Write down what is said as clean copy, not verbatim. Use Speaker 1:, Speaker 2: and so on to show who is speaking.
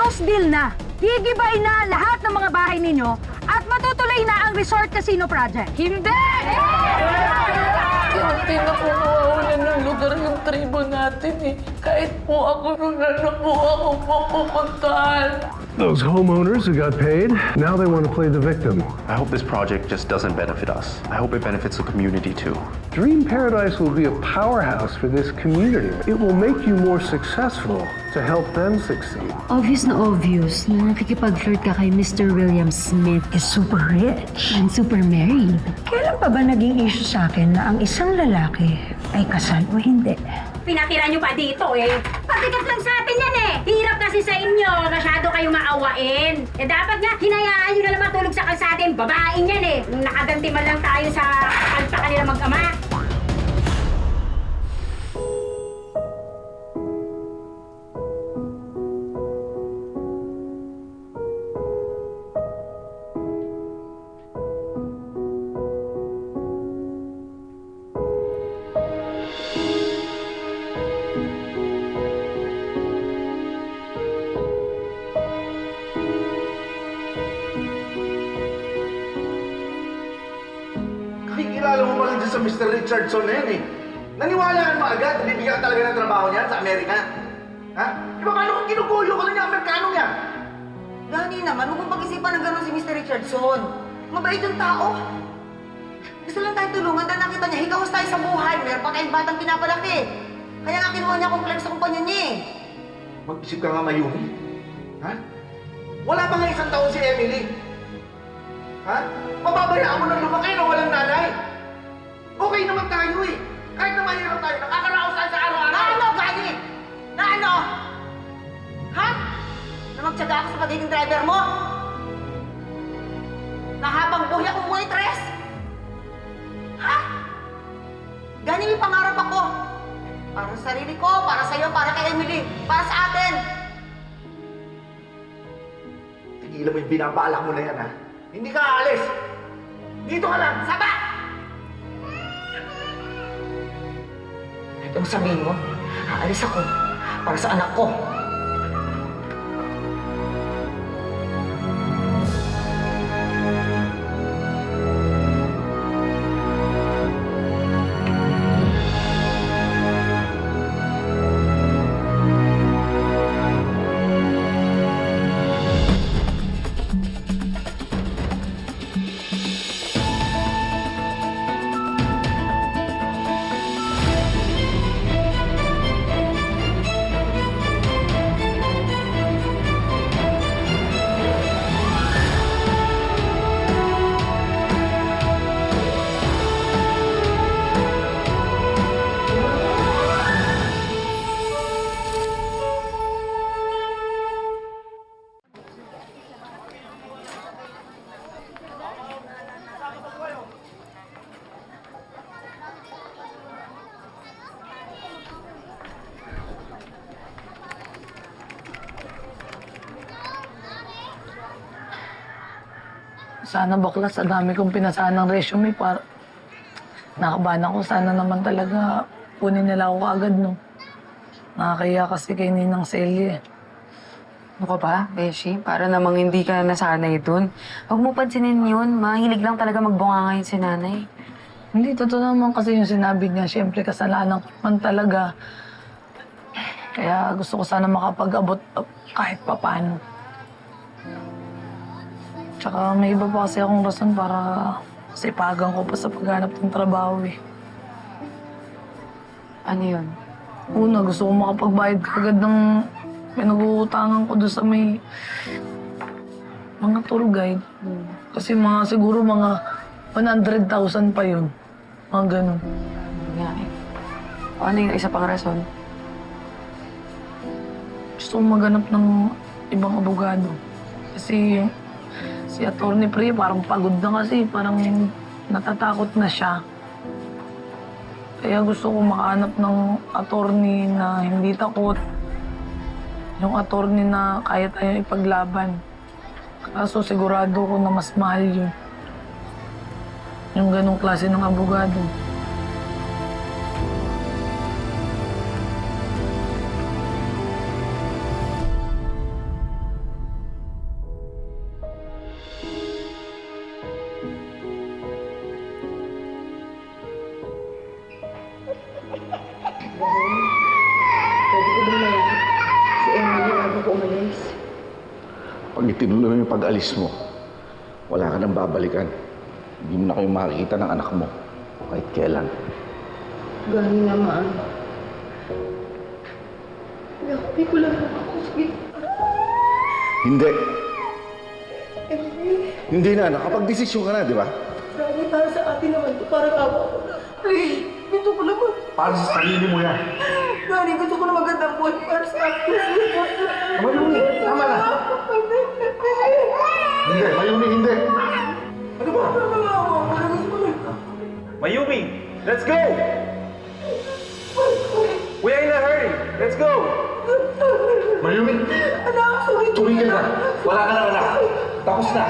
Speaker 1: Close deal na. Gigibay na lahat ng mga bahay ninyo at matutuloy na ang resort casino project. Hindi!
Speaker 2: Hindi na po mawawalan ng lugar yung tribo natin eh. Kahit po ako nung po ako pupuntahan.
Speaker 3: Those homeowners who got paid, now they want to play the victim.
Speaker 4: I hope this project just doesn't benefit us. I hope it benefits the community too.
Speaker 3: Dream Paradise will be a powerhouse for this community. It will make you more successful to help them succeed.
Speaker 5: Obvious na nakikipag-flirt ka kay Mr. William Smith
Speaker 1: Is super rich.
Speaker 5: and super married.
Speaker 1: Kailan pa ba naging issue sa akin na ang isang lalaki ay kasal o hindi?
Speaker 6: Pinatira nyo pa dito eh. Patikat lang sa atin yan eh. Hirap kasi sa inyo. Masyado kayo maawain. Eh dapat nga, hinayaan nyo na lang matulog sa kalsadin. Babaeng yan eh. Nakaganti man lang tayo sa kalpa kanila mag-ama.
Speaker 7: Nakikilala mo pa lang dyan sa Mr. Richardson na yan eh. Naniwalaan mo agad na bibigyan ka talaga ng trabaho niyan sa Amerika? Ha? Di ba paano kung kinukulo ka lang yung Amerikano niya?
Speaker 8: Gani naman, huwag mong pag-isipan ng gano'n si Mr. Richardson. Mabait yung tao. Gusto lang tayong tulungan dahil nakita niya, hikawas tayo sa buhay. Meron pa tayong batang pinapalaki. Kaya nga kinuha niya complex sa kumpanya niya eh.
Speaker 7: Mag-isip ka nga, Mayumi. Ha? Wala pa nga isang taon si Emily. Ha? Mababayaan mo ng lumaki na walang nanay. Okay naman tayo eh. Kahit na mahirap tayo, nakakaraos tayo sa araw-araw.
Speaker 8: Na ano, Gani? Na ano? Ha? Na magtsaga ka sa pagiging driver mo? Na habang buhay akong waitress? Ha? Gani, may pangarap ako. Para sa sarili ko, para sa'yo, para kay Emily, para sa atin.
Speaker 7: Tigilan mo yung binabalak mo na yan, ha? Hindi ka aalis. Dito ka lang, saba!
Speaker 8: Itong sabihin mo, aalis ako para sa anak ko.
Speaker 2: Sana bakla sa dami kong pinasahan ng resume para nakabahan ako. Sana naman talaga kunin nila ako agad, no. Nakakaya kasi kay Ninang Celia.
Speaker 9: Ano ka ba, Beshi? Para namang hindi ka nasanay dun. Huwag mo pansinin yun. Mahilig lang talaga magbunga ngayon si nanay.
Speaker 2: Hindi, totoo naman kasi yung sinabi niya. Siyempre, kasalanan ko man talaga. Kaya gusto ko sana makapag-abot kahit papano. Tsaka may iba pa kasi akong rason para sipagan ko pa sa paghanap ng trabaho eh.
Speaker 9: Ano yun?
Speaker 2: Una, gusto ko makapagbayad kagad ng pinag-uutangan ko doon sa may mga tour guide. Kasi siguro mga 100,000 pa yun. Mga ganun.
Speaker 9: Nga eh. O ano yung isa pang rason?
Speaker 2: Gusto kong maghanap ng ibang abogado. Kasi si Atty. Pri parang pagod na kasi. Parang natatakot na siya. Kaya gusto ko makahanap ng attorney na hindi takot. Yung attorney na kaya tayo ipaglaban. Kaso sigurado ko na mas mahal yun. Yung ganong klase ng abogado.
Speaker 7: Pag itinuloy mo yung pag-alis mo, wala ka nang babalikan. Hindi mo na kayo makikita ng anak mo. Kahit kailan.
Speaker 9: Gani naman. Hindi ko lang ako.
Speaker 7: Hindi. Hindi na, nakapag-desisyon ka na, di ba?
Speaker 8: Gani, para sa atin naman to. Parang awa ko na. Ay, gusto ko naman.
Speaker 7: Para sa sarili mo yan.
Speaker 8: Gani, gusto ko na magandang buhay para sa atin.
Speaker 7: Mayumi, tama na. Hindi, Mayumi, hindi. Ano ba?
Speaker 4: Mayumi, let's go! We are in a hurry. Let's go!
Speaker 7: Mayumi,
Speaker 8: Anak, sorry.
Speaker 7: tumigil ka. Wala ka na, anak. Tapos na.